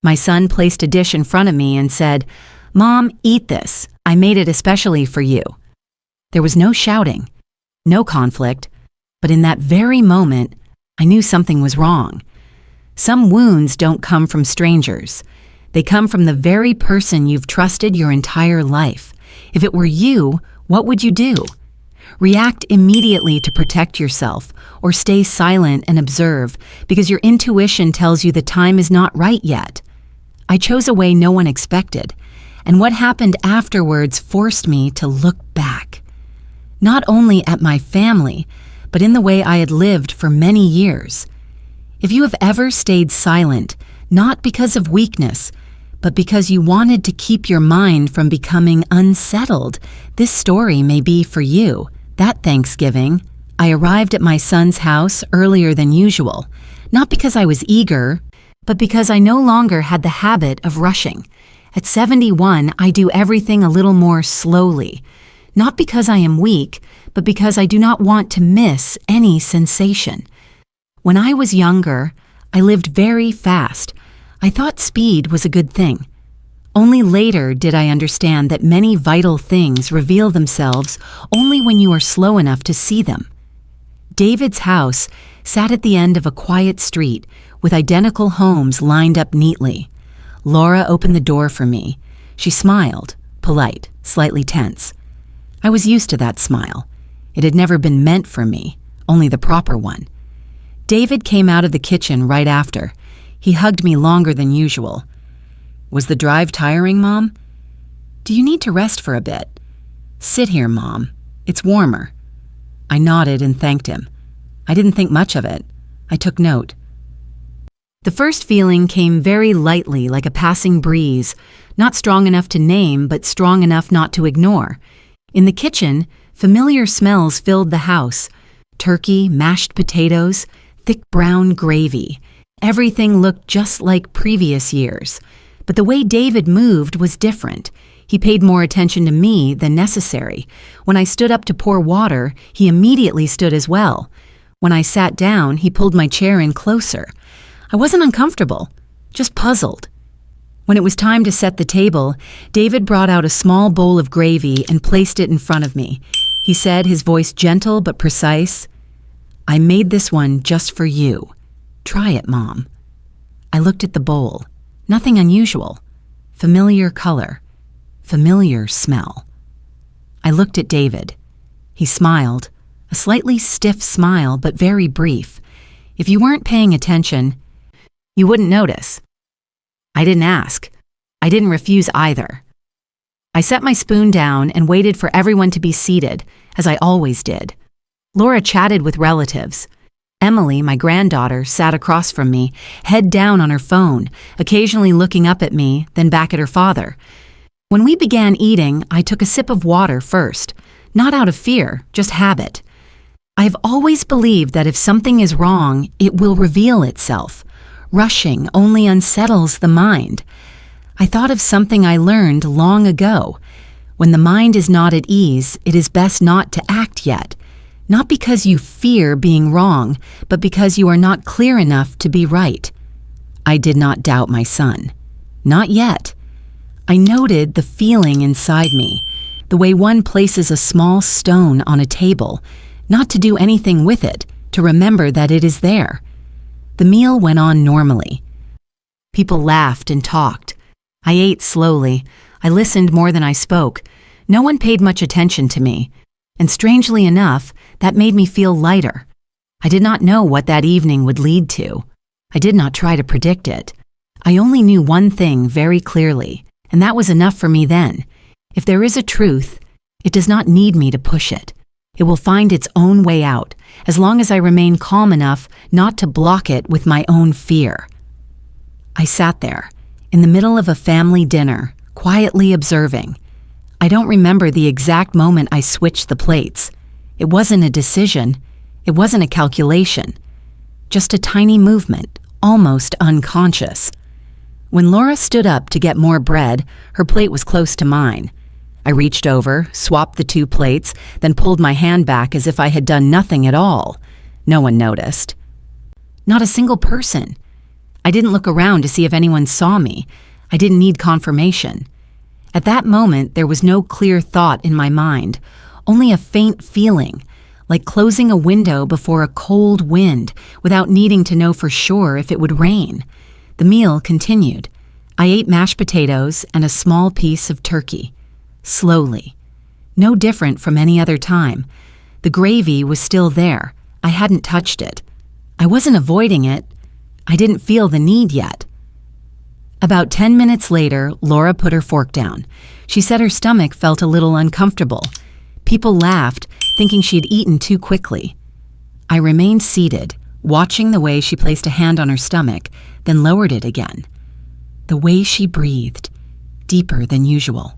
My son placed a dish in front of me and said, "Mom, eat this. I made it especially for you." There was no shouting, no conflict, but in that very moment, I knew something was wrong. Some wounds don't come from strangers. They come from the very person you've trusted your entire life. If it were you, what would you do? React immediately to protect yourself, or stay silent and observe because your intuition tells you the time is not right yet. I chose a way no one expected, and what happened afterwards forced me to look back. Not only at my family, but in the way I had lived for many years. If you have ever stayed silent, not because of weakness, but because you wanted to keep your mind from becoming unsettled, this story may be for you. That Thanksgiving, I arrived at my son's house earlier than usual, not because I was eager, but because I no longer had the habit of rushing. At 71, I do everything a little more slowly, not because I am weak, but because I do not want to miss any sensation. When I was younger, I lived very fast. I thought speed was a good thing. Only later did I understand that many vital things reveal themselves only when you are slow enough to see them. David's house sat at the end of a quiet street with identical homes lined up neatly. Laura opened the door for me. She smiled, polite, slightly tense. I was used to that smile. It had never been meant for me, only the proper one. David came out of the kitchen right after. He hugged me longer than usual. "Was the drive tiring, Mom?" "Do you need to rest for a bit?" "Sit here, Mom. It's warmer." I nodded and thanked him. I didn't think much of it. I took note. The first feeling came very lightly, like a passing breeze, not strong enough to name, but strong enough not to ignore. In the kitchen, familiar smells filled the house. Turkey, mashed potatoes, thick brown gravy. Everything looked just like previous years. But the way David moved was different. He paid more attention to me than necessary. When I stood up to pour water, he immediately stood as well. When I sat down, he pulled my chair in closer. I wasn't uncomfortable, just puzzled. When it was time to set the table, David brought out a small bowl of gravy and placed it in front of me. He said, his voice gentle but precise, "I made this one just for you. Try it, Mom." I looked at the bowl. Nothing unusual. Familiar color. Familiar smell. I looked at David. He smiled, a slightly stiff smile, but very brief. If you weren't paying attention, you wouldn't notice. I didn't ask. I didn't refuse either. I set my spoon down and waited for everyone to be seated, as I always did. Laura chatted with relatives. Emily, my granddaughter, sat across from me, head down on her phone, occasionally looking up at me, then back at her father. When we began eating, I took a sip of water first, not out of fear, just habit. I've always believed that if something is wrong, it will reveal itself. Rushing only unsettles the mind. I thought of something I learned long ago. When the mind is not at ease, it is best not to act yet. Not because you fear being wrong, but because you are not clear enough to be right. I did not doubt my son. Not yet. I noted the feeling inside me, the way one places a small stone on a table, not to do anything with it, to remember that it is there. The meal went on normally. People laughed and talked. I ate slowly. I listened more than I spoke. No one paid much attention to me. And strangely enough, that made me feel lighter. I did not know what that evening would lead to. I did not try to predict it. I only knew one thing very clearly, and that was enough for me then. If there is a truth, it does not need me to push it. It will find its own way out, as long as I remain calm enough not to block it with my own fear. I sat there, in the middle of a family dinner, quietly observing. I don't remember the exact moment I switched the plates. It wasn't a decision. It wasn't a calculation. Just a tiny movement, almost unconscious. When Laura stood up to get more bread, her plate was close to mine. I reached over, swapped the two plates, then pulled my hand back as if I had done nothing at all. No one noticed. Not a single person. I didn't look around to see if anyone saw me. I didn't need confirmation. At that moment, there was no clear thought in my mind, only a faint feeling, like closing a window before a cold wind without needing to know for sure if it would rain. The meal continued. I ate mashed potatoes and a small piece of turkey. Slowly. No different from any other time. The gravy was still there. I hadn't touched it. I wasn't avoiding it. I didn't feel the need yet. About 10 minutes later, Laura put her fork down. She said her stomach felt a little uncomfortable. People laughed, thinking she'd eaten too quickly. I remained seated, watching the way she placed a hand on her stomach, then lowered it again. The way she breathed, deeper than usual.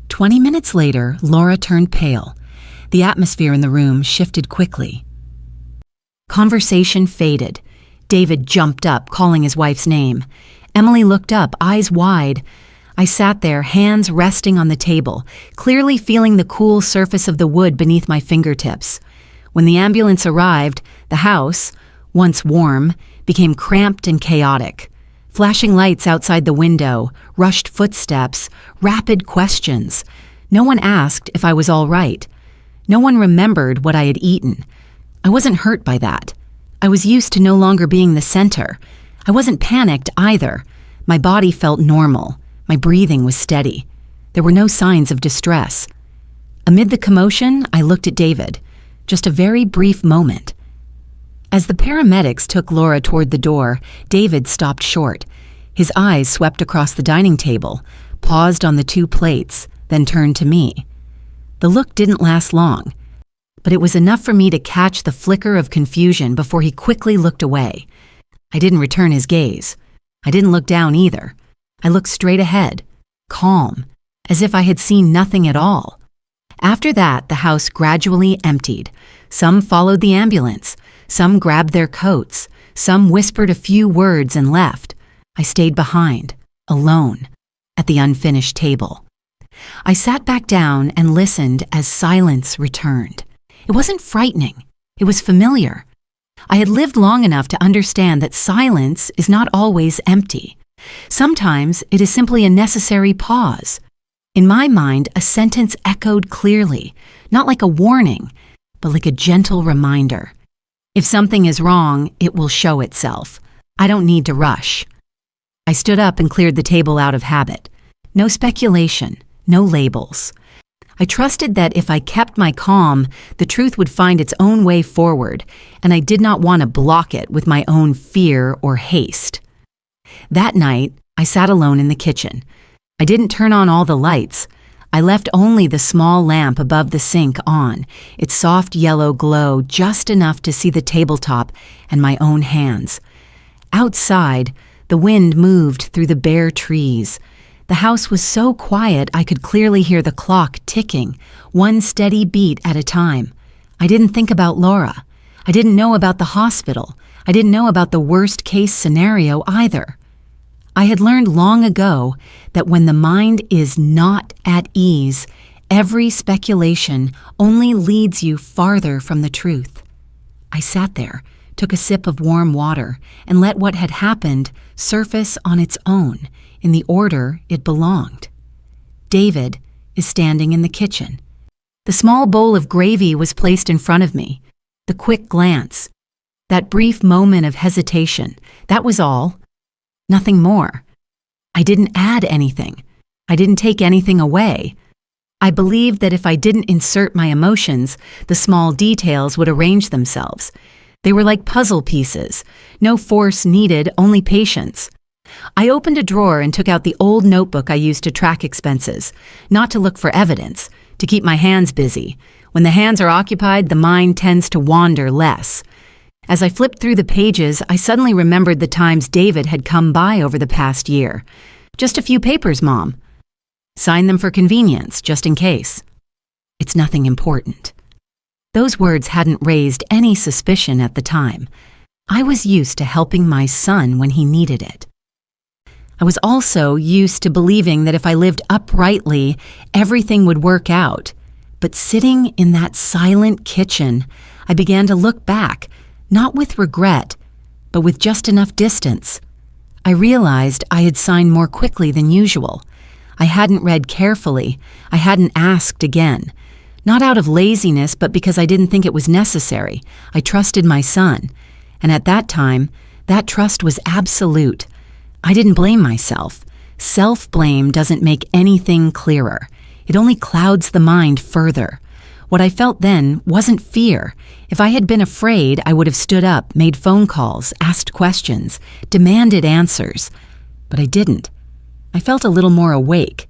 20 minutes later, Laura turned pale. The atmosphere in the room shifted quickly. Conversation faded. David jumped up, calling his wife's name. Emily looked up, eyes wide. I sat there, hands resting on the table, clearly feeling the cool surface of the wood beneath my fingertips. When the ambulance arrived, the house, once warm, became cramped and chaotic. Flashing lights outside the window, rushed footsteps, rapid questions. No one asked if I was all right. No one remembered what I had eaten. I wasn't hurt by that. I was used to no longer being the center. I wasn't panicked either. My body felt normal. My breathing was steady. There were no signs of distress. Amid the commotion, I looked at David. Just a very brief moment. As the paramedics took Laura toward the door, David stopped short. His eyes swept across the dining table, paused on the 2 plates, then turned to me. The look didn't last long, but it was enough for me to catch the flicker of confusion before he quickly looked away. I didn't return his gaze. I didn't look down either. I looked straight ahead, calm, as if I had seen nothing at all. After that, the house gradually emptied. Some followed the ambulance. Some grabbed their coats. Some whispered a few words and left. I stayed behind, alone, at the unfinished table. I sat back down and listened as silence returned. It wasn't frightening. It was familiar. I had lived long enough to understand that silence is not always empty. Sometimes it is simply a necessary pause. In my mind, a sentence echoed clearly, not like a warning, but like a gentle reminder. If something is wrong, it will show itself. I don't need to rush. I stood up and cleared the table out of habit. No speculation, no labels. I trusted that if I kept my calm, the truth would find its own way forward, and I did not want to block it with my own fear or haste. That night, I sat alone in the kitchen. I didn't turn on all the lights. I left only the small lamp above the sink on, its soft yellow glow just enough to see the tabletop and my own hands. Outside, the wind moved through the bare trees. The house was so quiet I could clearly hear the clock ticking, one steady beat at a time. I didn't think about Laura. I didn't know about the hospital. I didn't know about the worst-case scenario either. I had learned long ago that when the mind is not at ease, every speculation only leads you farther from the truth. I sat there, took a sip of warm water, and let what had happened surface on its own, in the order it belonged. David is standing in the kitchen. The small bowl of gravy was placed in front of me. The quick glance, that brief moment of hesitation, that was all. Nothing more. I didn't add anything. I didn't take anything away. I believed that if I didn't insert my emotions, the small details would arrange themselves. They were like puzzle pieces. No force needed, only patience. I opened a drawer and took out the old notebook I used to track expenses, not to look for evidence, to keep my hands busy. When the hands are occupied, the mind tends to wander less. As I flipped through the pages, I suddenly remembered the times David had come by over the past year. "Just a few papers, Mom." "Sign them for convenience, just in case." "It's nothing important." Those words hadn't raised any suspicion at the time. I was used to helping my son when he needed it. I was also used to believing that if I lived uprightly, everything would work out. But sitting in that silent kitchen, I began to look back, not with regret, but with just enough distance. I realized I had signed more quickly than usual. I hadn't read carefully. I hadn't asked again. Not out of laziness, but because I didn't think it was necessary. I trusted my son. And at that time, that trust was absolute. I didn't blame myself. Self-blame doesn't make anything clearer. It only clouds the mind further. What I felt then wasn't fear. If I had been afraid, I would have stood up, made phone calls, asked questions, demanded answers. But I didn't. I felt a little more awake,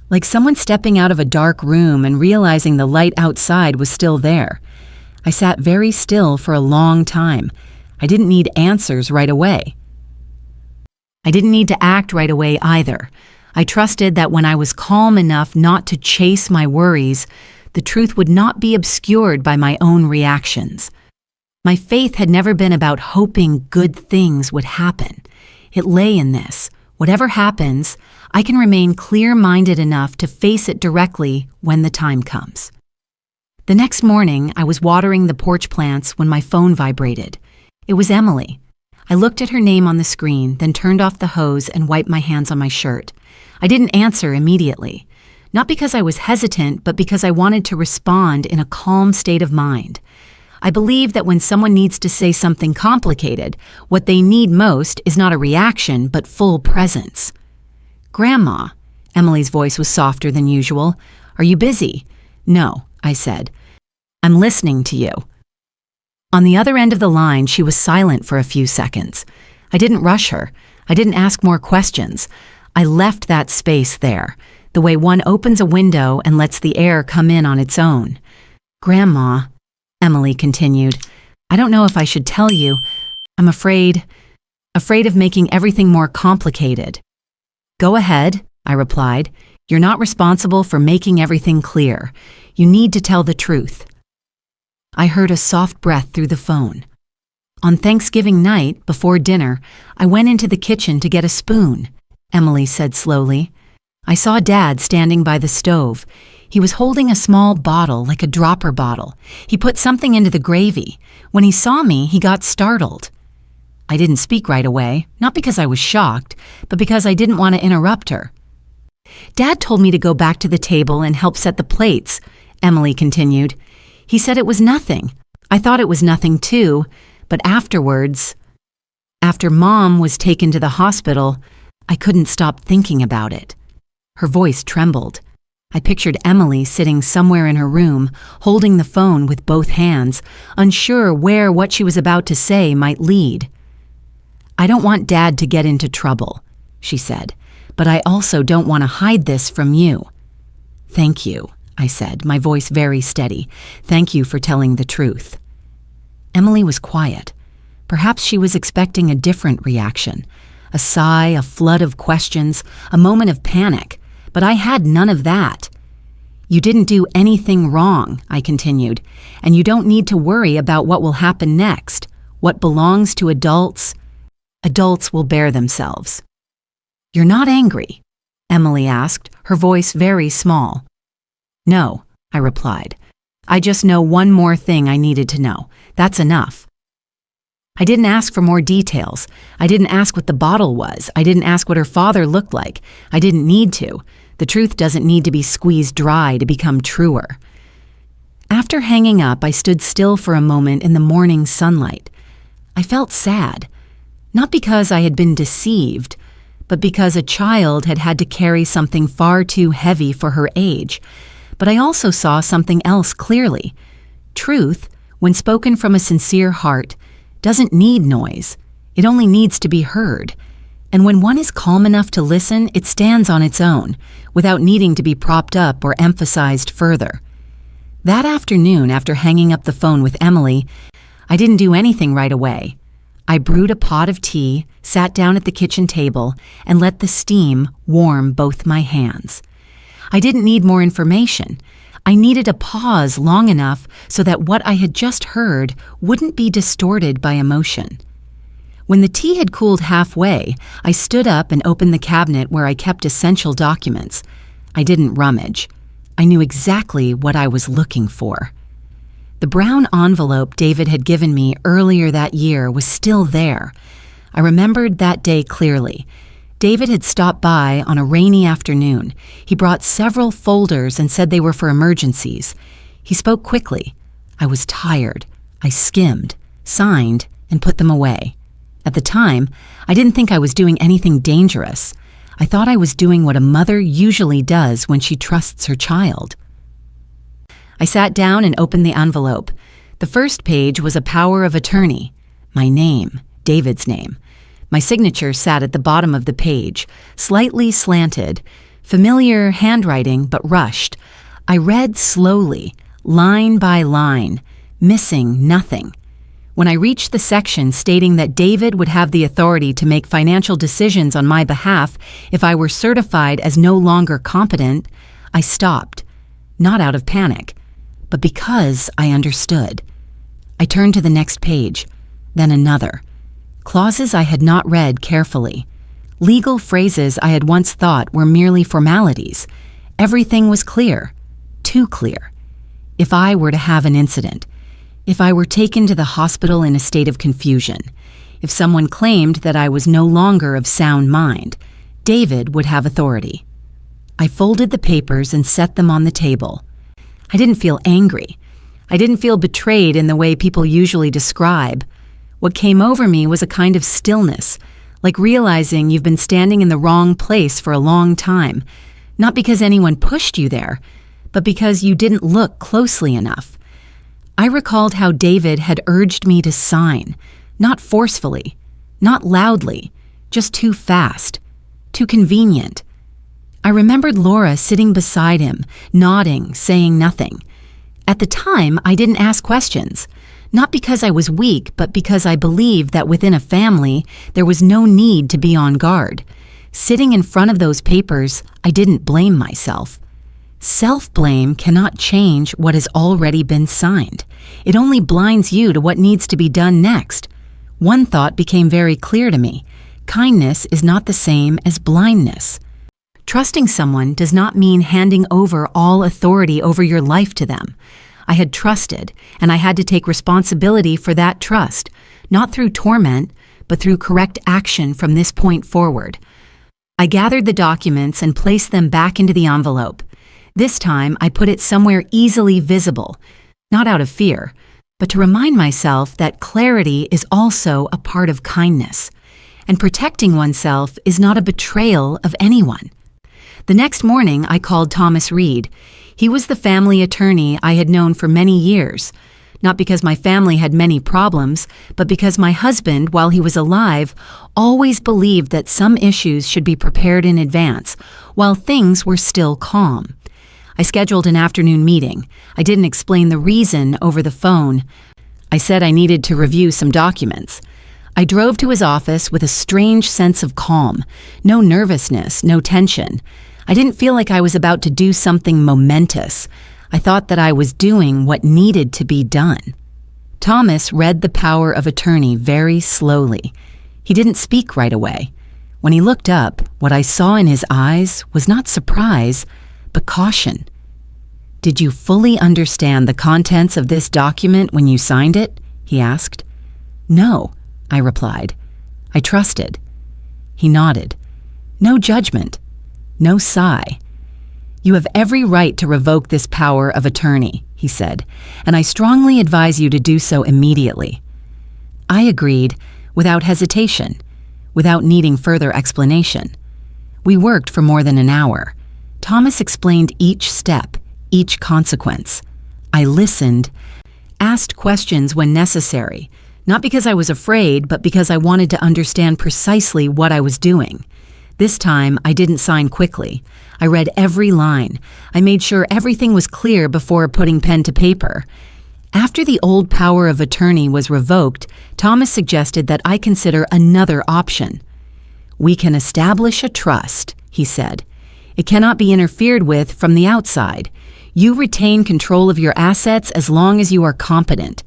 like someone stepping out of a dark room and realizing the light outside was still there. I sat very still for a long time. I didn't need answers right away. I didn't need to act right away either. I trusted that when I was calm enough not to chase my worries, the truth would not be obscured by my own reactions. My faith had never been about hoping good things would happen. It lay in this. Whatever happens, I can remain clear-minded enough to face it directly when the time comes. The next morning, I was watering the porch plants when my phone vibrated. It was Emily. I looked at her name on the screen, then turned off the hose and wiped my hands on my shirt. I didn't answer immediately. Not because I was hesitant, but because I wanted to respond in a calm state of mind. I believe that when someone needs to say something complicated, what they need most is not a reaction, but full presence. "Grandma," Emily's voice was softer than usual. "Are you busy?" "No," I said. "I'm listening to you." On the other end of the line, she was silent for a few seconds. I didn't rush her. I didn't ask more questions. I left that space there, the way one opens a window and lets the air come in on its own. "Grandma," Emily continued, "I don't know if I should tell you. I'm afraid of making everything more complicated." "Go ahead," I replied. "You're not responsible for making everything clear. You need to tell the truth." I heard a soft breath through the phone. "On Thanksgiving night, before dinner, I went into the kitchen to get a spoon," Emily said slowly. "I saw Dad standing by the stove. He was holding a small bottle, like a dropper bottle. He put something into the gravy. When he saw me, he got startled." I didn't speak right away, not because I was shocked, but because I didn't want to interrupt her. "Dad told me to go back to the table and help set the plates," Emily continued. "He said it was nothing. I thought it was nothing too, but afterwards, after Mom was taken to the hospital, I couldn't stop thinking about it." Her voice trembled. I pictured Emily sitting somewhere in her room, holding the phone with both hands, unsure where what she was about to say might lead. "I don't want Dad to get into trouble," she said, "but I also don't want to hide this from you." "Thank you," I said, my voice very steady. "Thank you for telling the truth." Emily was quiet. Perhaps she was expecting a different reaction. A sigh, a flood of questions, a moment of panic. But I had none of that. "You didn't do anything wrong," I continued, "and you don't need to worry about what will happen next. What belongs to adults will bear themselves." "You're not angry?" Emily asked, her voice very small. "No," I replied. "I just know one more thing I needed to know. That's enough." I didn't ask for more details. I didn't ask what the bottle was. I didn't ask what her father looked like. I didn't need to. The truth doesn't need to be squeezed dry to become truer. After hanging up, I stood still for a moment in the morning sunlight. I felt sad, not because I had been deceived, but because a child had had to carry something far too heavy for her age. But I also saw something else clearly. Truth, when spoken from a sincere heart, doesn't need noise. It only needs to be heard. And when one is calm enough to listen, it stands on its own, without needing to be propped up or emphasized further. That afternoon, after hanging up the phone with Emily, I didn't do anything right away. I brewed a pot of tea, sat down at the kitchen table, and let the steam warm both my hands. I didn't need more information. I needed a pause long enough so that what I had just heard wouldn't be distorted by emotion. When the tea had cooled halfway, I stood up and opened the cabinet where I kept essential documents. I didn't rummage. I knew exactly what I was looking for. The brown envelope David had given me earlier that year was still there. I remembered that day clearly. David had stopped by on a rainy afternoon. He brought several folders and said they were for emergencies. He spoke quickly. I was tired. I skimmed, signed, and put them away. At the time, I didn't think I was doing anything dangerous. I thought I was doing what a mother usually does when she trusts her child. I sat down and opened the envelope. The first page was a power of attorney. My name, David's name. My signature sat at the bottom of the page, slightly slanted, familiar handwriting but rushed. I read slowly, line by line, missing nothing. When I reached the section stating that David would have the authority to make financial decisions on my behalf if I were certified as no longer competent, I stopped, not out of panic, but because I understood. I turned to the next page, then another. Clauses I had not read carefully. Legal phrases I had once thought were merely formalities. Everything was clear, too clear. If I were to have an incident, if I were taken to the hospital in a state of confusion, if someone claimed that I was no longer of sound mind, David would have authority. I folded the papers and set them on the table. I didn't feel angry. I didn't feel betrayed in the way people usually describe. What came over me was a kind of stillness, like realizing you've been standing in the wrong place for a long time, not because anyone pushed you there, but because you didn't look closely enough. I recalled how David had urged me to sign, not forcefully, not loudly, just too fast, too convenient. I remembered Laura sitting beside him, nodding, saying nothing. At the time, I didn't ask questions. Not because I was weak, but because I believed that within a family, there was no need to be on guard. Sitting in front of those papers, I didn't blame myself. Self-blame cannot change what has already been signed. It only blinds you to what needs to be done next. One thought became very clear to me. Kindness is not the same as blindness. Trusting someone does not mean handing over all authority over your life to them. I had trusted, and I had to take responsibility for that trust, not through torment, but through correct action from this point forward. I gathered the documents and placed them back into the envelope. This time, I put it somewhere easily visible, not out of fear, but to remind myself that clarity is also a part of kindness, and protecting oneself is not a betrayal of anyone. The next morning, I called Thomas Reed. He was the family attorney I had known for many years, not because my family had many problems, but because my husband, while he was alive, always believed that some issues should be prepared in advance, while things were still calm. I scheduled an afternoon meeting. I didn't explain the reason over the phone. I said I needed to review some documents. I drove to his office with a strange sense of calm, no nervousness, no tension. I didn't feel like I was about to do something momentous. I thought that I was doing what needed to be done. Thomas read the power of attorney very slowly. He didn't speak right away. When he looked up, what I saw in his eyes was not surprise, but caution. "Did you fully understand the contents of this document when you signed it?" he asked. "No," I replied. "I trusted." He nodded. No judgment. No sigh. "You have every right to revoke this power of attorney," he said, "and I strongly advise you to do so immediately." I agreed, without hesitation, without needing further explanation. We worked for more than an hour. Thomas explained each step, each consequence. I listened, asked questions when necessary, not because I was afraid, but because I wanted to understand precisely what I was doing. This time, I didn't sign quickly. I read every line. I made sure everything was clear before putting pen to paper. After the old power of attorney was revoked, Thomas suggested that I consider another option. "We can establish a trust," he said. "It cannot be interfered with from the outside. You retain control of your assets as long as you are competent.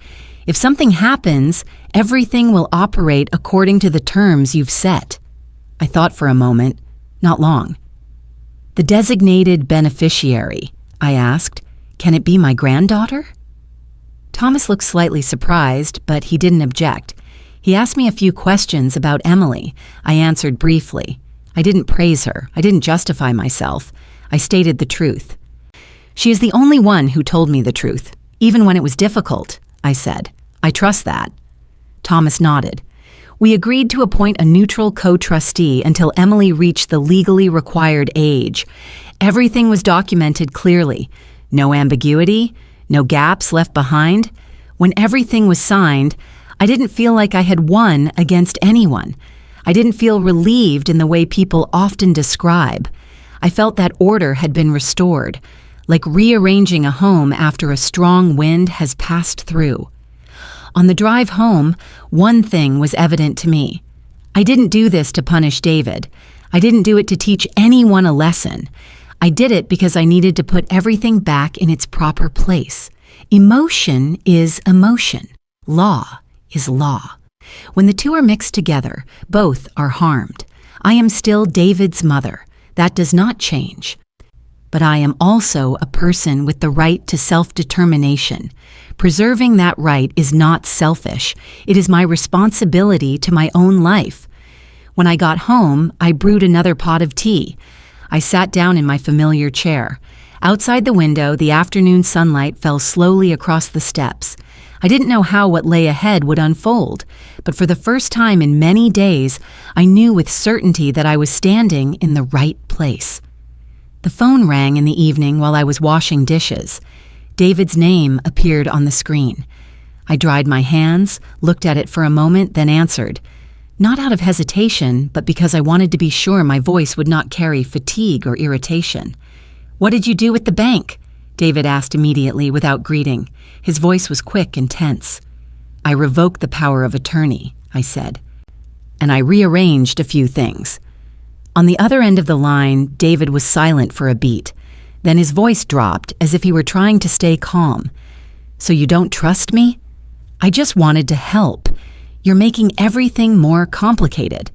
If something happens, everything will operate according to the terms you've set." I thought for a moment, not long. "The designated beneficiary," I asked, "can it be my granddaughter?" Thomas looked slightly surprised, but he didn't object. He asked me a few questions about Emily. I answered briefly. I didn't praise her. I didn't justify myself. I stated the truth. She is the only one who told me the truth, even when it was difficult, I said. I trust that. Thomas nodded. We agreed to appoint a neutral co-trustee until Emily reached the legally required age. Everything was documented clearly. No ambiguity, no gaps left behind. When everything was signed, I didn't feel like I had won against anyone. I didn't feel relieved in the way people often describe. I felt that order had been restored, like rearranging a home after a strong wind has passed through. On the drive home, one thing was evident to me. I didn't do this to punish David. I didn't do it to teach anyone a lesson. I did it because I needed to put everything back in its proper place. Emotion is emotion. Law is law. When the two are mixed together, both are harmed. I am still David's mother. That does not change. But I am also a person with the right to self-determination. Preserving that right is not selfish. It is my responsibility to my own life. When I got home, I brewed another pot of tea. I sat down in my familiar chair. Outside the window, the afternoon sunlight fell slowly across the steps. I didn't know how what lay ahead would unfold, but for the first time in many days, I knew with certainty that I was standing in the right place. The phone rang in the evening while I was washing dishes. David's name appeared on the screen. I dried my hands, looked at it for a moment, then answered. Not out of hesitation, but because I wanted to be sure my voice would not carry fatigue or irritation. "What did you do with the bank?" David asked immediately without greeting. His voice was quick and tense. "I revoked the power of attorney," I said. "And I rearranged a few things." On the other end of the line, David was silent for a beat. Then his voice dropped as if he were trying to stay calm. "So you don't trust me?" "I just wanted to help. You're making everything more complicated."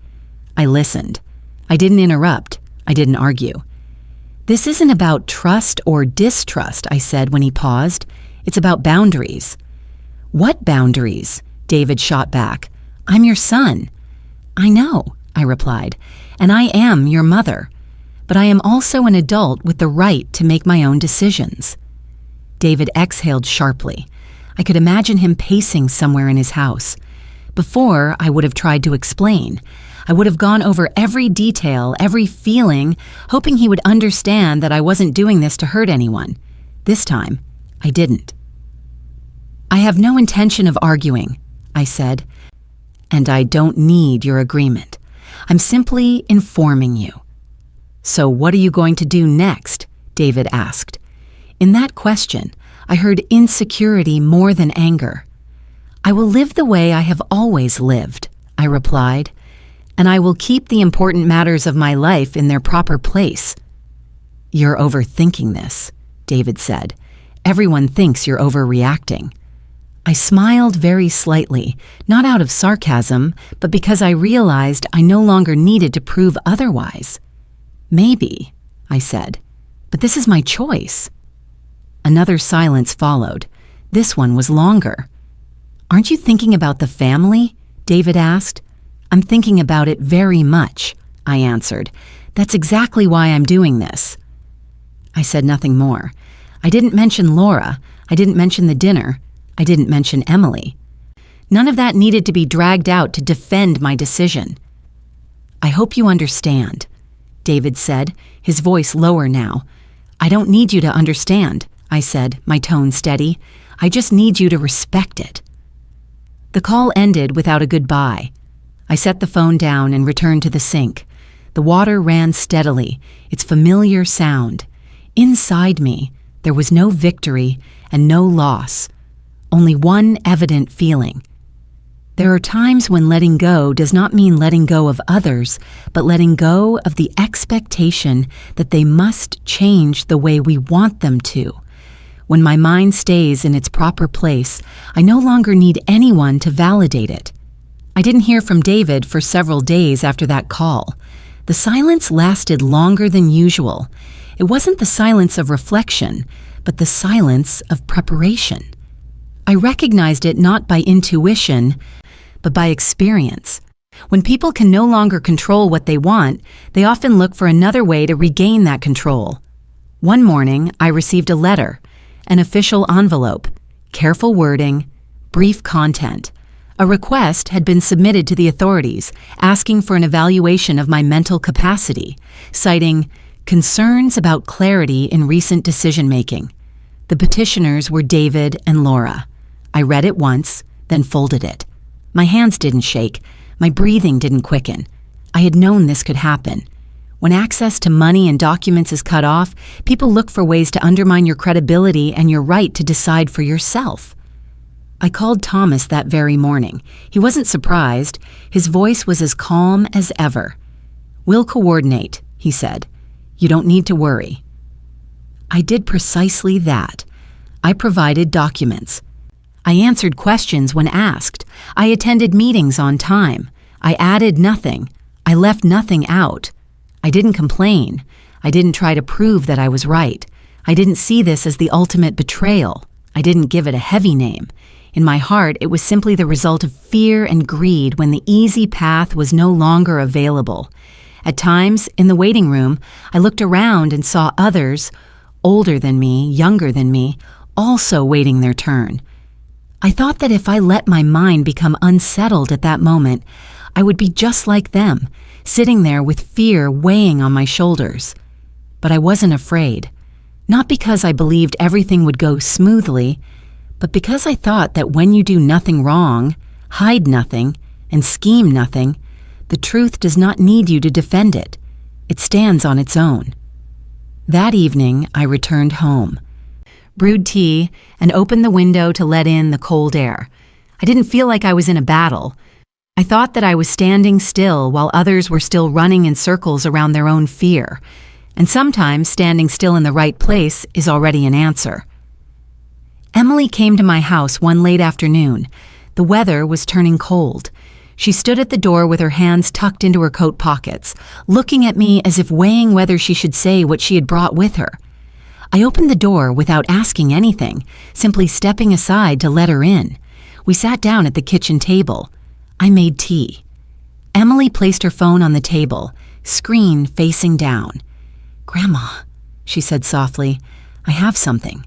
I listened. I didn't interrupt. I didn't argue. "This isn't about trust or distrust," I said when he paused. "It's about boundaries." "What boundaries?" David shot back. "I'm your son." "I know," I replied, "and I am your mother. But I am also an adult with the right to make my own decisions." David exhaled sharply. I could imagine him pacing somewhere in his house. Before, I would have tried to explain. I would have gone over every detail, every feeling, hoping he would understand that I wasn't doing this to hurt anyone. This time, I didn't. "I have no intention of arguing," I said, "and I don't need your agreement. I'm simply informing you." "So what are you going to do next?" David asked. In that question, I heard insecurity more than anger. "I will live the way I have always lived," I replied, "and I will keep the important matters of my life in their proper place." "You're overthinking this," David said. "Everyone thinks you're overreacting." I smiled very slightly, not out of sarcasm, but because I realized I no longer needed to prove otherwise. "Maybe," I said, "but this is my choice." Another silence followed. This one was longer. "Aren't you thinking about the family?" David asked. "I'm thinking about it very much," I answered. "That's exactly why I'm doing this." I said nothing more. I didn't mention Laura. I didn't mention the dinner. I didn't mention Emily. None of that needed to be dragged out to defend my decision. "I hope you understand," David said, his voice lower now. "I don't need you to understand," I said, my tone steady. "I just need you to respect it." The call ended without a goodbye. I set the phone down and returned to the sink. The water ran steadily, its familiar sound. Inside me, there was no victory and no loss, only one evident feeling. There are times when letting go does not mean letting go of others, but letting go of the expectation that they must change the way we want them to. When my mind stays in its proper place, I no longer need anyone to validate it. I didn't hear from David for several days after that call. The silence lasted longer than usual. It wasn't the silence of reflection, but the silence of preparation. I recognized it not by intuition, but by experience. When people can no longer control what they want, they often look for another way to regain that control. One morning, I received a letter, an official envelope, careful wording, brief content. A request had been submitted to the authorities asking for an evaluation of my mental capacity, citing concerns about clarity in recent decision-making. The petitioners were David and Laura. I read it once, then folded it. My hands didn't shake. My breathing didn't quicken. I had known this could happen. When access to money and documents is cut off, people look for ways to undermine your credibility and your right to decide for yourself. I called Thomas that very morning. He wasn't surprised. His voice was as calm as ever. "We'll coordinate," he said. "You don't need to worry." I did precisely that. I provided documents. I answered questions when asked. I attended meetings on time. I added nothing. I left nothing out. I didn't complain. I didn't try to prove that I was right. I didn't see this as the ultimate betrayal. I didn't give it a heavy name. In my heart, it was simply the result of fear and greed when the easy path was no longer available. At times, in the waiting room, I looked around and saw others, older than me, younger than me, also waiting their turn. I thought that if I let my mind become unsettled at that moment, I would be just like them, sitting there with fear weighing on my shoulders. But I wasn't afraid. Not because I believed everything would go smoothly, but because I thought that when you do nothing wrong, hide nothing, and scheme nothing, the truth does not need you to defend it. It stands on its own. That evening, I returned home, brewed tea, and opened the window to let in the cold air. I didn't feel like I was in a battle. I thought that I was standing still while others were still running in circles around their own fear. And sometimes standing still in the right place is already an answer. Emily came to my house one late afternoon. The weather was turning cold. She stood at the door with her hands tucked into her coat pockets, looking at me as if weighing whether she should say what she had brought with her. I opened the door without asking anything, simply stepping aside to let her in. We sat down at the kitchen table. I made tea. Emily placed her phone on the table, screen facing down. "Grandma," she said softly, "I have something.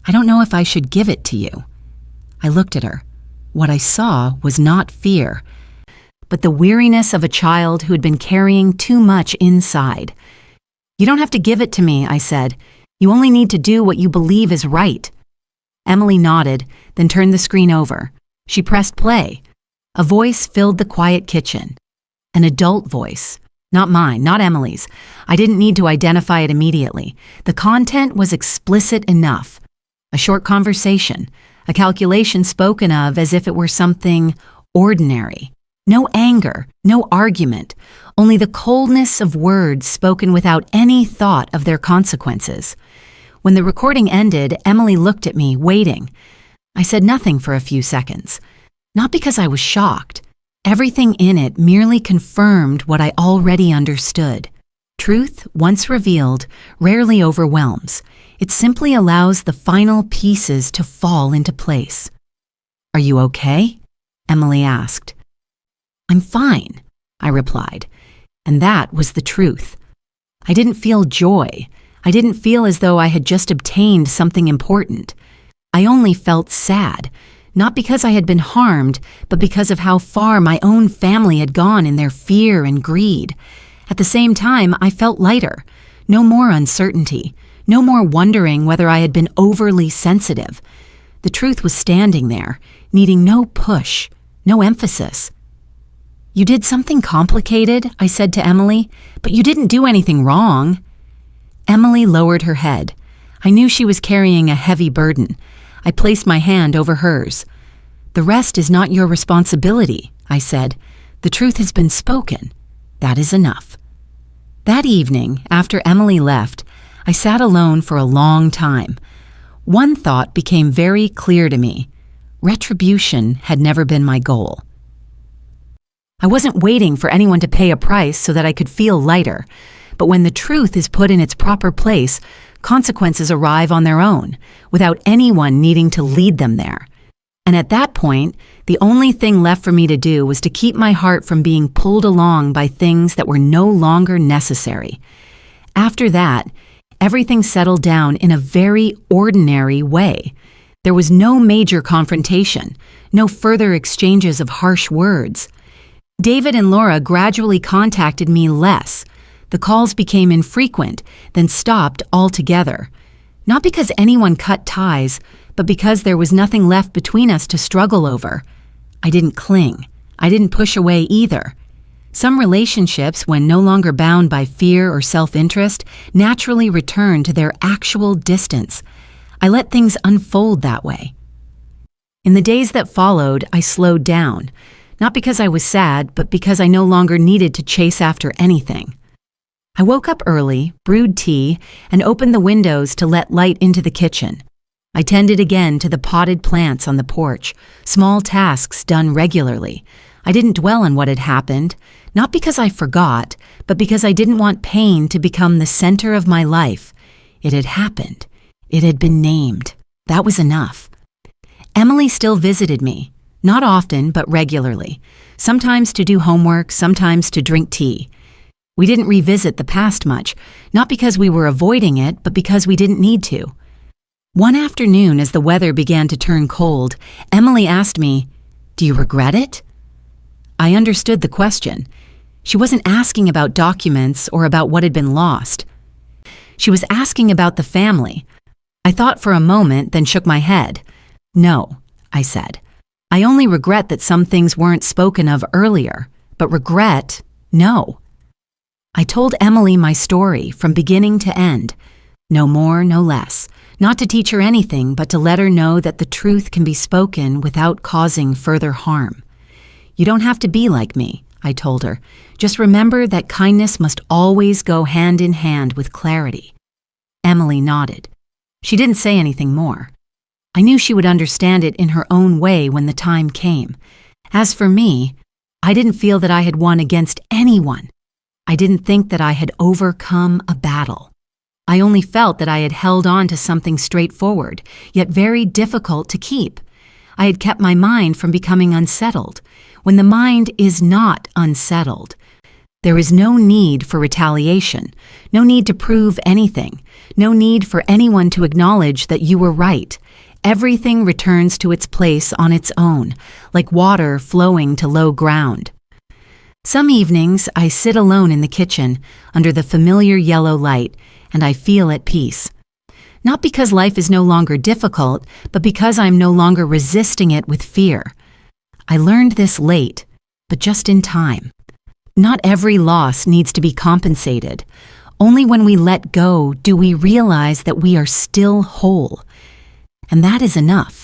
I don't know if I should give it to you." I looked at her. What I saw was not fear, but the weariness of a child who had been carrying too much inside. "You don't have to give it to me," I said. "You only need to do what you believe is right." Emily nodded, then turned the screen over. She pressed play. A voice filled the quiet kitchen. An adult voice. Not mine, not Emily's. I didn't need to identify it immediately. The content was explicit enough. A short conversation, a calculation spoken of as if it were something ordinary. No anger, no argument, only the coldness of words spoken without any thought of their consequences. When the recording ended, Emily looked at me, waiting. I said nothing for a few seconds. Not because I was shocked. Everything in it merely confirmed what I already understood. Truth, once revealed, rarely overwhelms. It simply allows the final pieces to fall into place. "Are you okay?" Emily asked. "I'm fine," I replied. And that was the truth. I didn't feel joy. I didn't feel as though I had just obtained something important. I only felt sad, not because I had been harmed, but because of how far my own family had gone in their fear and greed. At the same time, I felt lighter. No more uncertainty. No more wondering whether I had been overly sensitive. The truth was standing there, needing no push, no emphasis. "You did something complicated," I said to Emily, "but you didn't do anything wrong." Emily lowered her head. I knew she was carrying a heavy burden. I placed my hand over hers. "The rest is not your responsibility," I said. "The truth has been spoken. That is enough." That evening, after Emily left, I sat alone for a long time. One thought became very clear to me. Retribution had never been my goal. I wasn't waiting for anyone to pay a price so that I could feel lighter. But when the truth is put in its proper place, consequences arrive on their own, without anyone needing to lead them there. And at that point, the only thing left for me to do was to keep my heart from being pulled along by things that were no longer necessary. After that, everything settled down in a very ordinary way. There was no major confrontation, no further exchanges of harsh words. David and Laura gradually contacted me less. The calls became infrequent, then stopped altogether. Not because anyone cut ties, but because there was nothing left between us to struggle over. I didn't cling. I didn't push away either. Some relationships, when no longer bound by fear or self-interest, naturally return to their actual distance. I let things unfold that way. In the days that followed, I slowed down, not because I was sad, but because I no longer needed to chase after anything. I woke up early, brewed tea, and opened the windows to let light into the kitchen. I tended again to the potted plants on the porch, small tasks done regularly. I didn't dwell on what had happened, not because I forgot, but because I didn't want pain to become the center of my life. It had happened. It had been named. That was enough. Emily still visited me, not often, but regularly, sometimes to do homework, sometimes to drink tea. We didn't revisit the past much, not because we were avoiding it, but because we didn't need to. One afternoon, as the weather began to turn cold, Emily asked me, "Do you regret it?" I understood the question. She wasn't asking about documents or about what had been lost. She was asking about the family. I thought for a moment, then shook my head. "No," I said. "I only regret that some things weren't spoken of earlier, but regret, no." I told Emily my story from beginning to end. No more, no less. Not to teach her anything, but to let her know that the truth can be spoken without causing further harm. "You don't have to be like me," I told her. "Just remember that kindness must always go hand in hand with clarity." Emily nodded. She didn't say anything more. I knew she would understand it in her own way when the time came. As for me, I didn't feel that I had won against anyone. I didn't think that I had overcome a battle. I only felt that I had held on to something straightforward, yet very difficult to keep. I had kept my mind from becoming unsettled. When the mind is not unsettled, there is no need for retaliation, no need to prove anything, no need for anyone to acknowledge that you were right. Everything returns to its place on its own, like water flowing to low ground. Some evenings, I sit alone in the kitchen, under the familiar yellow light, and I feel at peace. Not because life is no longer difficult, but because I'm no longer resisting it with fear. I learned this late, but just in time. Not every loss needs to be compensated. Only when we let go do we realize that we are still whole. And that is enough.